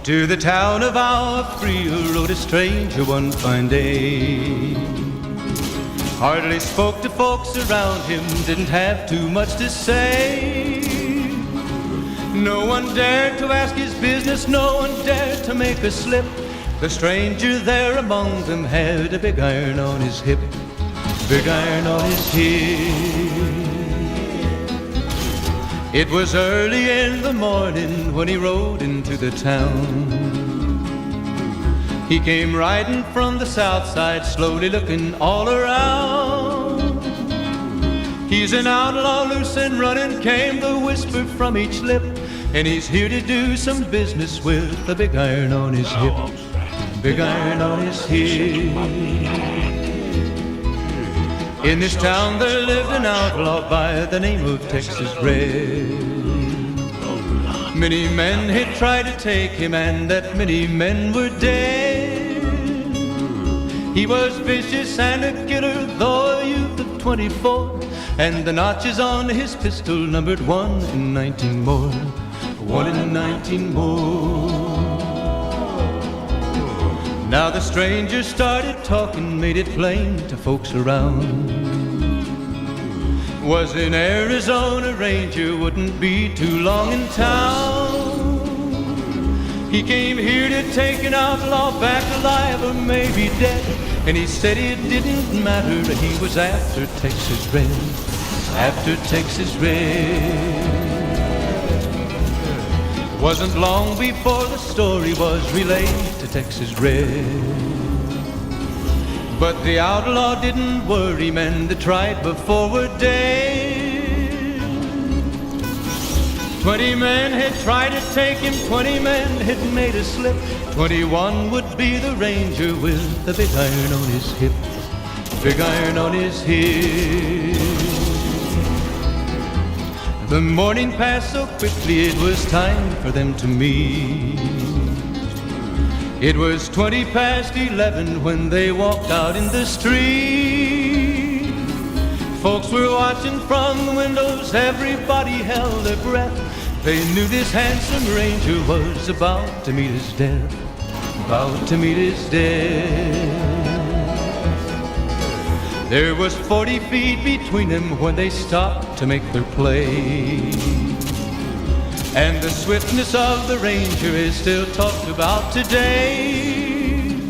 To the town of our free rode a stranger one fine day. Hardly spoke to folks around him, didn't have too much to say. No one dared to ask his business, no one dared to make a slip. The stranger there among them had a big iron on his hip, big iron on his hip. It was early in the morning when he rode into the town. He came riding from the south side, slowly looking all around. He's an outlaw, loose and running, came the whisper from each lip, and he's here to do some business with a big iron on his hip, big iron on his hip. In this town there lived an outlaw by the name of Texas Red. Many men had tried to take him, and that many men were dead. He was vicious and a killer, though a youth of 24, and the notches on his pistol numbered 1 in 19 more, 1 in 19 more. Now the stranger started talking, made it plain to folks around. Was an Arizona ranger, wouldn't be too long in town. He came here to take an outlaw back alive or maybe dead, and he said it didn't matter, he was after Texas Red, after Texas Red. Wasn't long before the story was relayed to Texas Red. But the outlaw didn't worry, men that tried before were dead. 20 men had tried to take him, 20 men had made a slip. 21 would be the ranger with the big iron on his hip, big iron on his hip. The morning passed so quickly, it was time for them to meet. It was 20 past 11 when they walked out in the street. Folks were watching from the windows, everybody held their breath. They knew this handsome ranger was about to meet his death, about to meet his death. There was 40 feet between them when they stopped to make their play. And the swiftness of the ranger is still talked about today.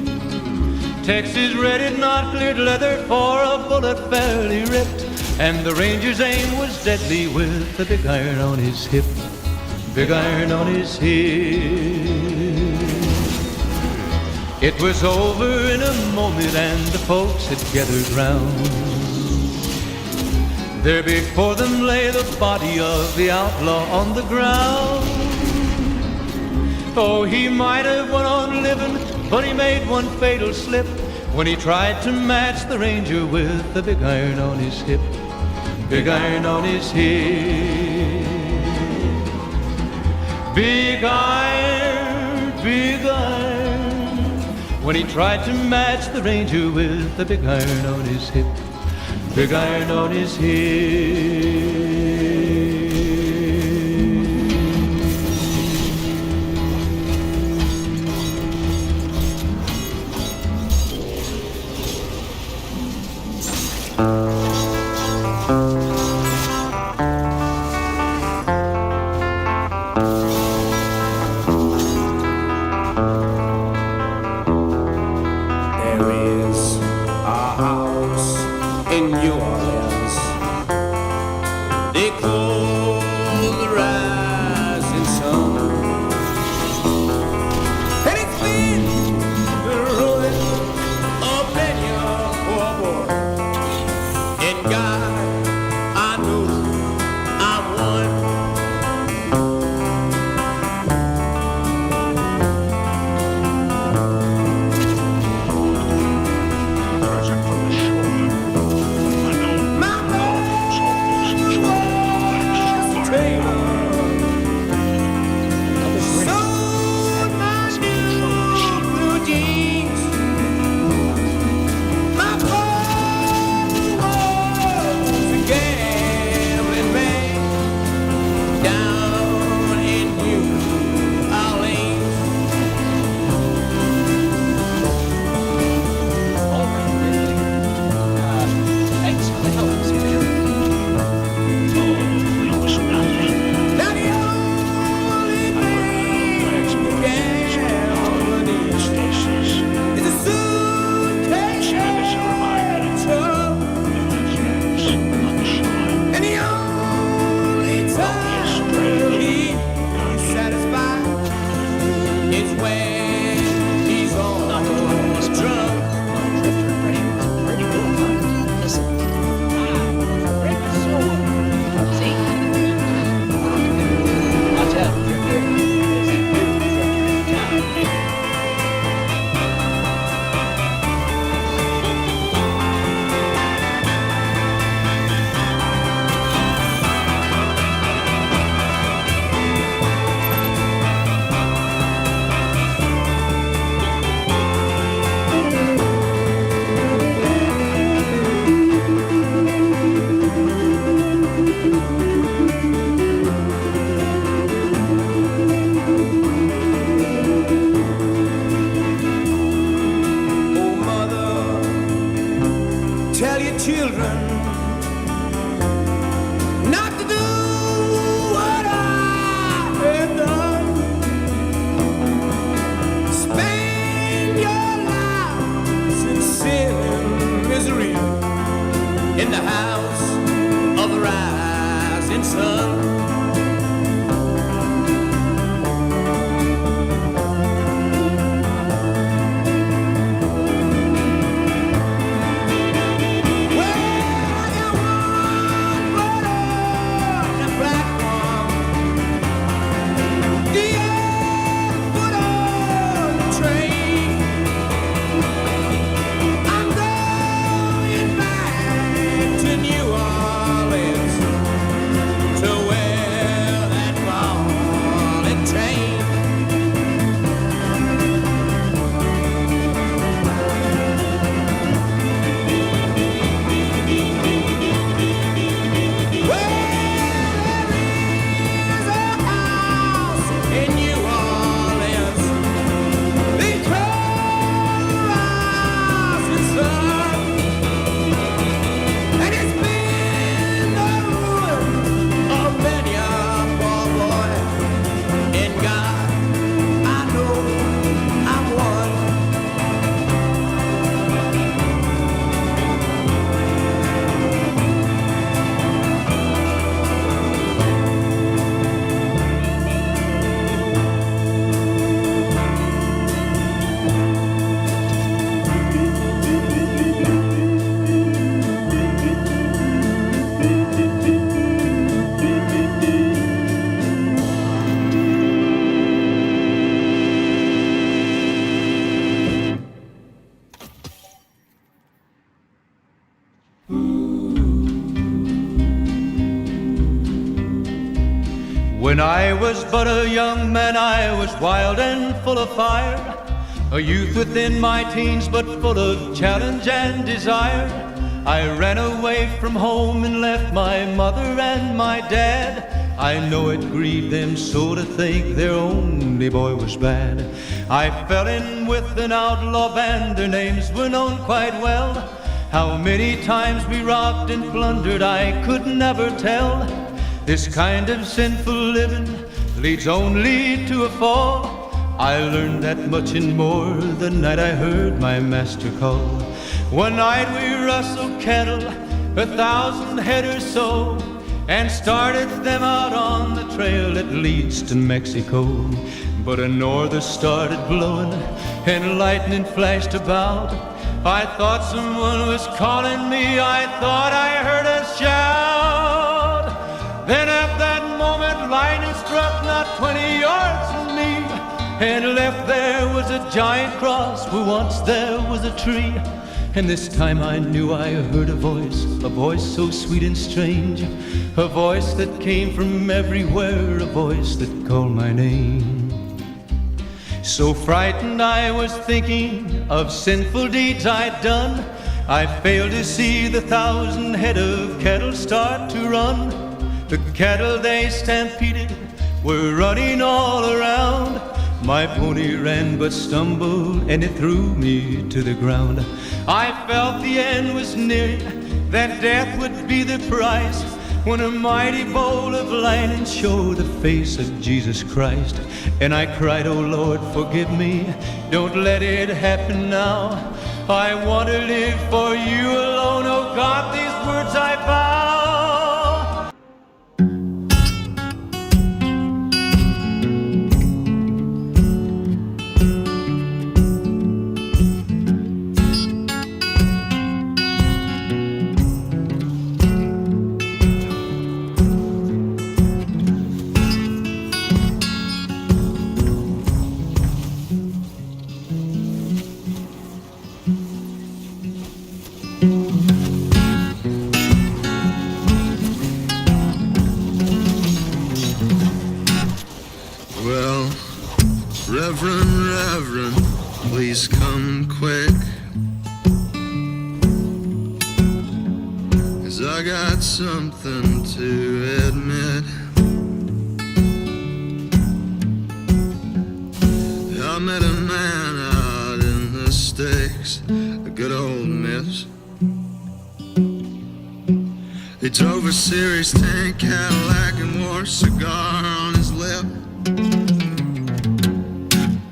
Texas Red had not cleared leather for a bullet fairly ripped, and the ranger's aim was deadly with the big iron on his hip, big iron on his hip. It was over in a moment and the folks had gathered round. There before them lay the body of the outlaw on the ground. Oh, he might have went on living, but he made one fatal slip when he tried to match the ranger with the big iron on his hip, big iron on his hip. Big iron, big iron. When he tried to match the ranger with the big iron on his hip, big iron on his hip. of the rising sun. When I was but a young man, I was wild and full of fire, a youth within my teens, but full of challenge and desire. I ran away from home and left my mother and my dad. I know it grieved them so to think their only boy was bad. I fell in with an outlaw band, their names were known quite well. How many times we robbed and plundered I could never tell. This kind of sinful living leads only to a fall. I learned that much and more the night I heard my master call. One night we rustled cattle, 1,000 head or so, and started them out on the trail that leads to Mexico. But a norther started blowing and lightning flashed about. I thought someone was calling me, I thought I heard a shout. Then at that moment lightning struck not 20 yards from me, and left there was a giant cross where once there was a tree. And this time I knew I heard a voice so sweet and strange, a voice that came from everywhere, a voice that called my name. So frightened I was thinking of sinful deeds I'd done, I failed to see the 1,000 head of cattle start to run. The cattle they stampeded were running all around. My pony ran but stumbled and it threw me to the ground. I felt the end was near, that death would be the price, when a mighty bolt of lightning showed the face of Jesus Christ. And I cried, oh Lord, forgive me, don't let it happen now. I want to live for you alone, oh God, these words I vow. Reverend, please come quick, 'cause I got something to admit. I met a man out in the sticks, a good old miss. He drove a Series 10 Cadillac and wore a cigar on his lip.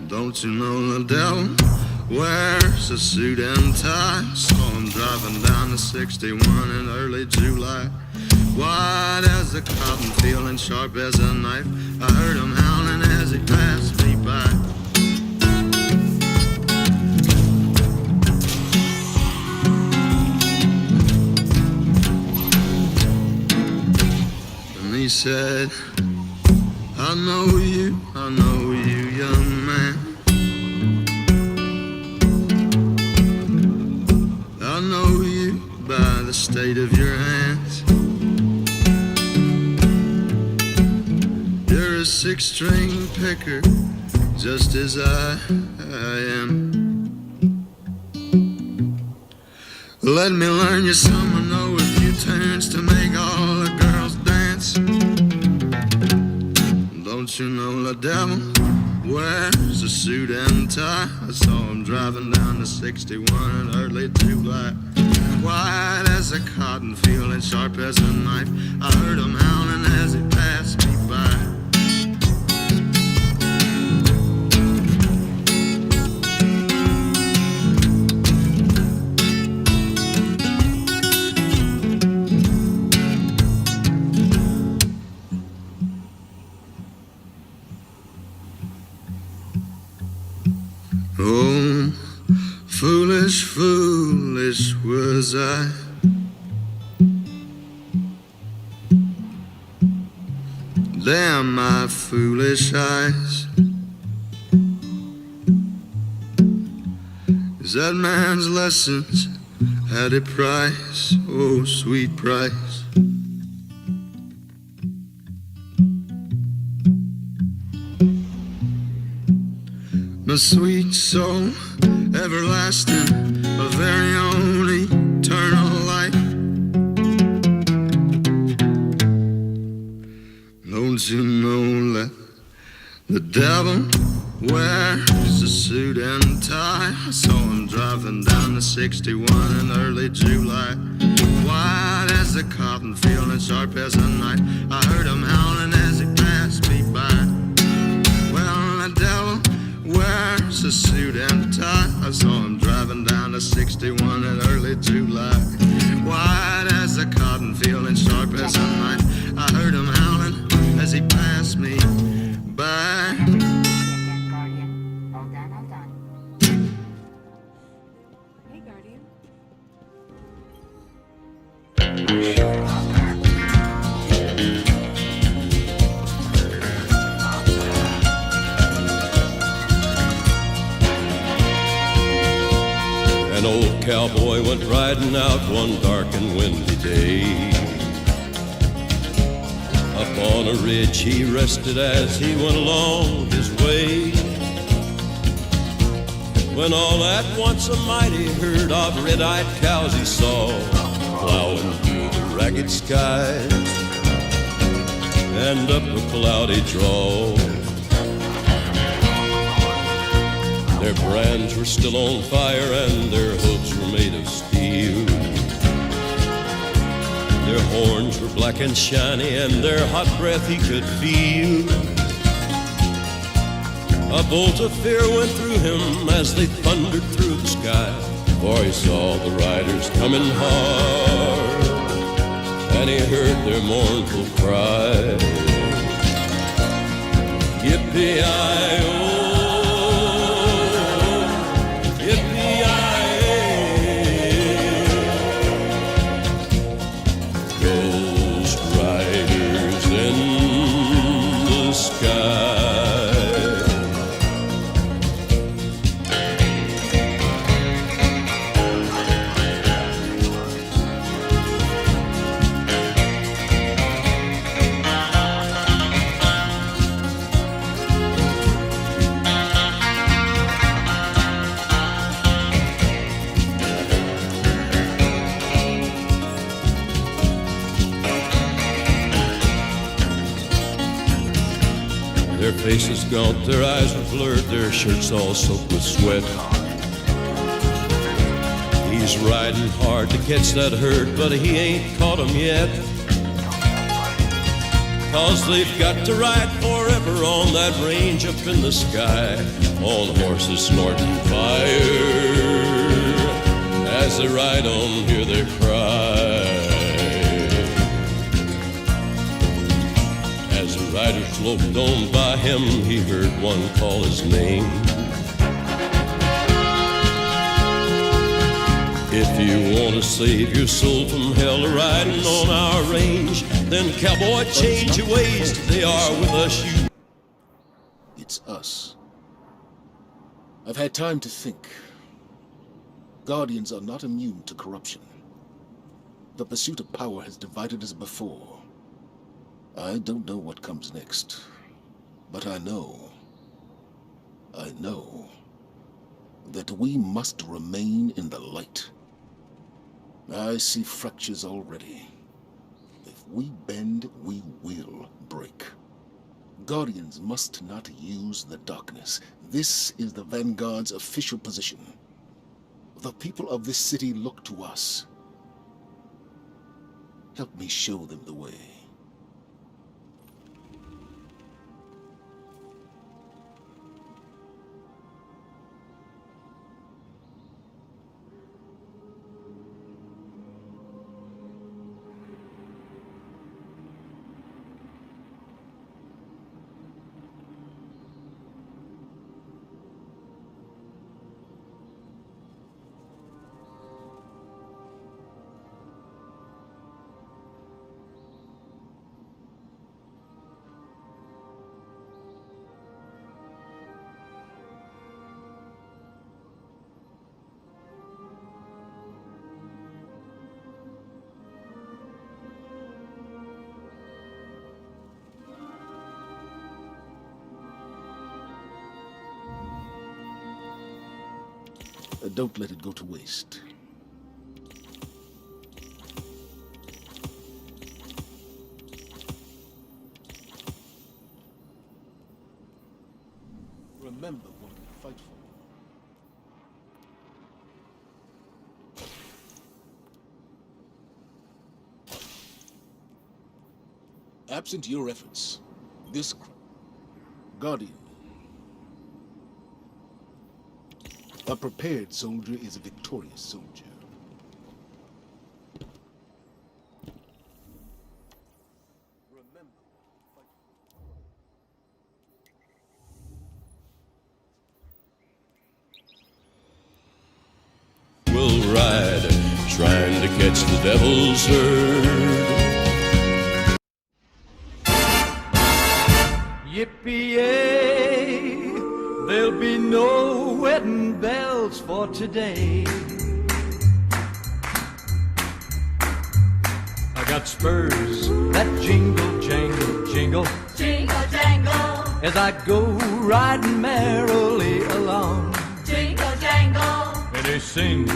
Don't you know the devil wears a suit and tie. Saw him driving down the 61 in early July. White as a cotton field and sharp as a knife. I heard him howling as he passed me by. And he said, I know you, young man. I know you by the state of your hands. You're a six-string picker, just as I am. Let me learn you some. I know a few tunes to make all the girls dance. Don't you know the devil wears a suit and tie? I saw him driving down the 61 in early July. White as a cotton field and sharp as a knife. I heard him howling as he passed me by. Oh, foolish, foolish was I. Damn my foolish eyes. 'Cause that man's lessons had a price, oh sweet price. My sweet soul, everlasting, a very own eternal life. Don't you know that the devil wears a suit and tie? I saw him driving down the 61 in early July. White as a cotton field and sharp as a knife. I heard him howling as he passed me by. Well, the devil wears a suit and tie. I saw him driving down the 61 in early July. White as a cotton field and sharp as a knife. I heard him howling as he passed me by. Guardian, hold on. Hey, Guardian. An old cowboy went riding out one dark and windy day. Up on a ridge he rested as he went along his way. When all at once a mighty herd of red-eyed cows he saw plowing through the ragged skies and up a cloudy draw. Their brands were still on fire and their hooves were made of steel. Their horns were black and shiny and their hot breath he could feel. A bolt of fear went through him as they thundered through the sky, for he saw the riders coming hard and he heard their mournful cry. Yippee-i-oh, Ghost riders in the sky. Their faces gaunt, their eyes were blurred, their shirts all soaked with sweat. He's riding hard to catch that herd, but he ain't caught 'em yet. 'cause they've got to ride forever on that range up in the sky, on horses snorting fire. As they ride on, hear their cry. As the rider sloped on by him, he heard one call his name. If you want to save your soul from hell riding on our range, then cowboy, change your ways. They are with us. It's us. I've had time to think. Guardians are not immune to corruption. The pursuit of power has divided us before. I don't know what comes next, but I know that we must remain in the light. I see fractures already. If we bend, we will break. Guardians must not use the darkness. This is the Vanguard's official position. The people of this city look to us. Help me show them the way. Don't let it go to waste. Remember what we fight for. Absent your efforts, this Guardian, a prepared soldier is a victorious soldier. Remember, We'll ride, trying to catch the devil's herd. Yippee-yay, there'll be no wedding bells for today. I got spurs that jingle, jangle, jingle, Jingle jangle, as I go riding merrily along. jingle jangle, And they sing,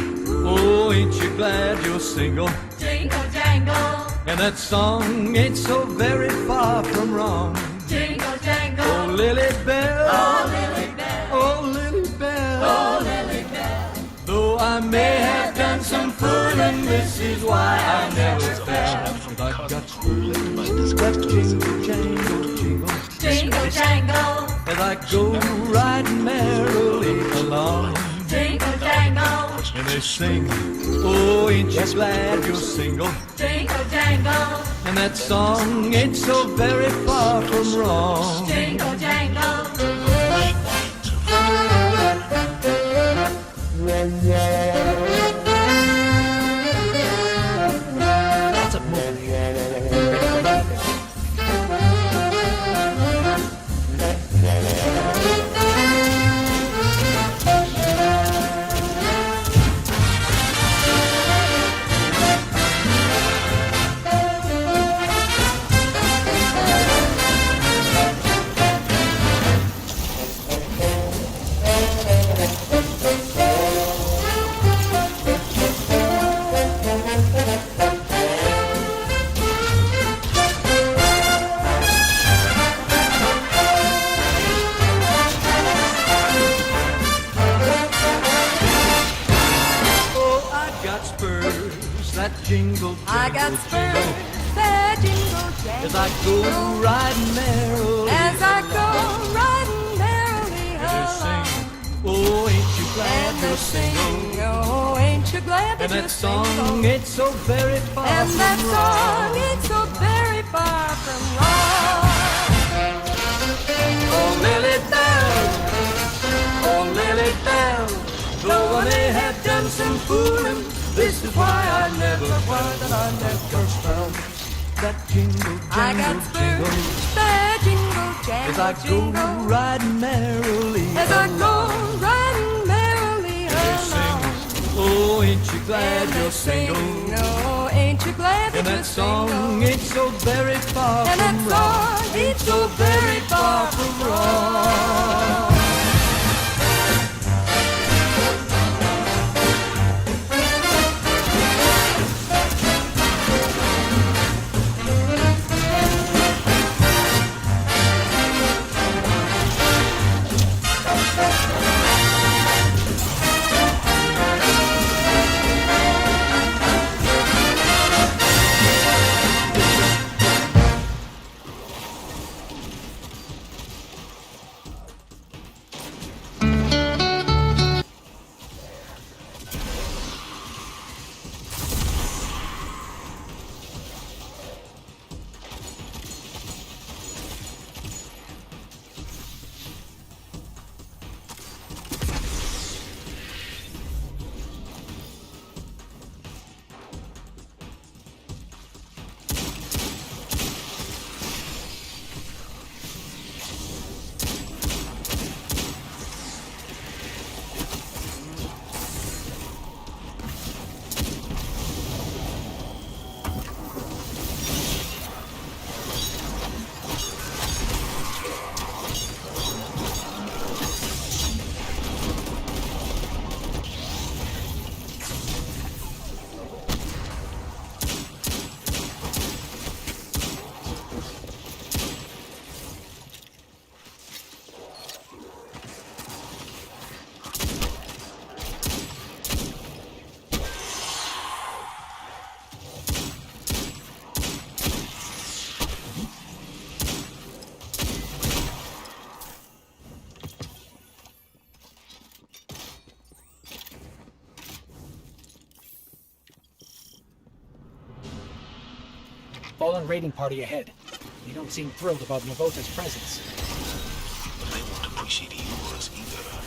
oh, ain't you glad you're single? jingle jangle, And that song ain't so very far from wrong. jingle jangle. Oh, Lily Bell, Oh, Lily Bell, oh, Lily Bell. oh, Lily Bell. Though I may have done some fooling, this is why I never fell. I got spurs that jingle, jangle, jingle, Jingle jangle, as I go riding merrily along. jingle jangle, And they sing, oh, ain't you glad you're single? jingle jangle, And that song ain't so very far from wrong. jingle jangle. Lots of moving. as I go riding merrily. As I go riding merrily along. Oh, ain't you glad And you're they single? sing, oh, ain't you glad that And that you're song single? ain't so very far And from that song wrong. ain't so very far from wrong. Oh, Lily Bell, oh, Lily Bell, though I may have done some fooling, this is why I never found that jingle, I got jingle, spurs jingle, that jingle, jangle, as I go jingle. riding merrily. As I go riding merrily along. Oh, ain't you glad And you're they sing, single? oh, ain't you glad that And you're that song single? ain't so very far And that from wrong. song ain't so very far from wrong. Fallen raiding party ahead. They don't seem thrilled about Navota's presence. But they won't appreciate yours either.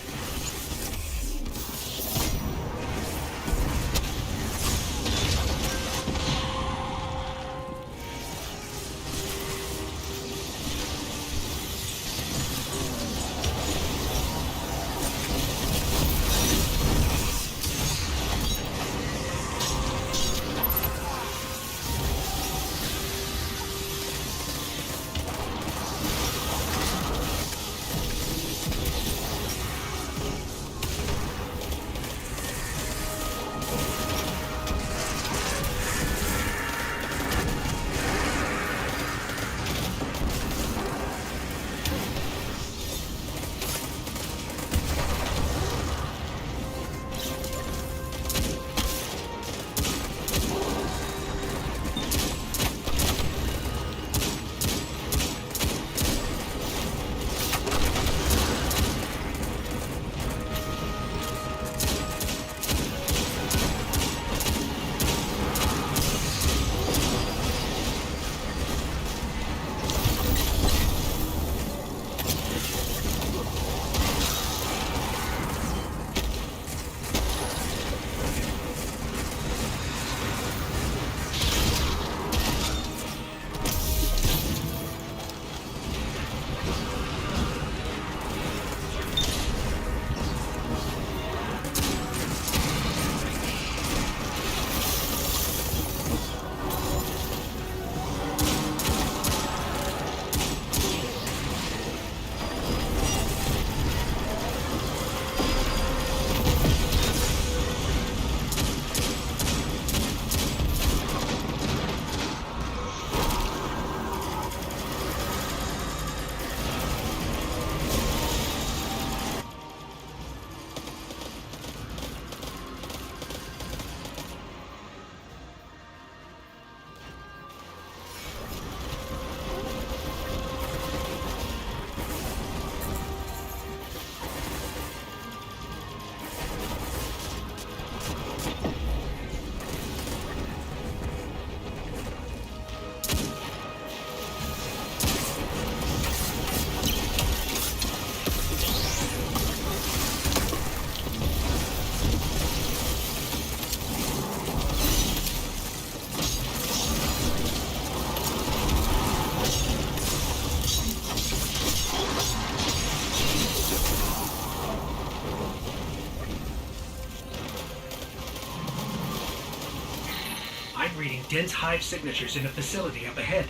dense hive signatures in a facility up ahead.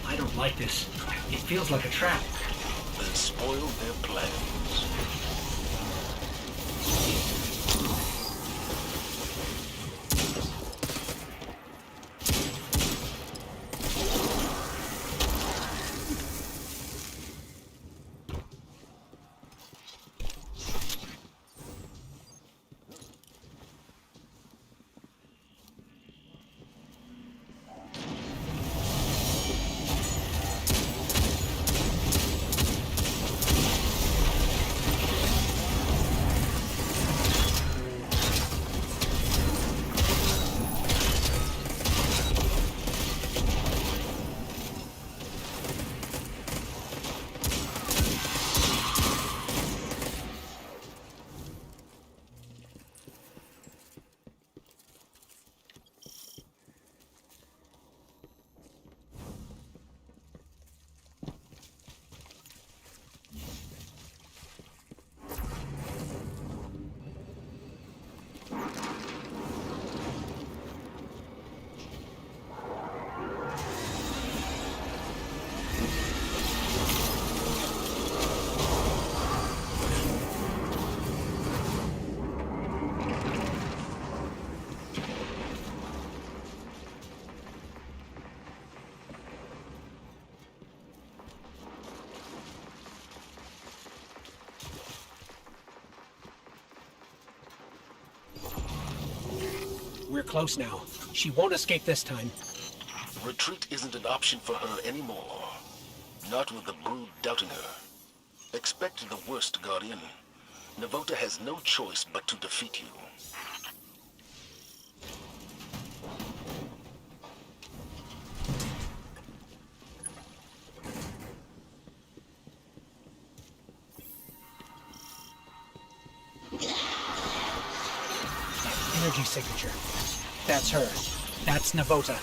I don't like this. It feels like a trap. Then spoil their plans. We're close now. She won't escape this time. Retreat isn't an option for her anymore. Not with the brood doubting her. Expect the worst, Guardian. Navota has no choice but to defeat you. Energy signature. That's her. That's Navota.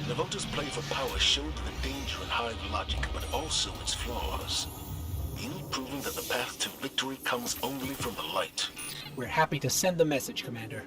Navota's play for power showed the danger in Hive logic, but also its flaws. You've proven that the path to victory comes only from the light. We're happy to send the message, Commander.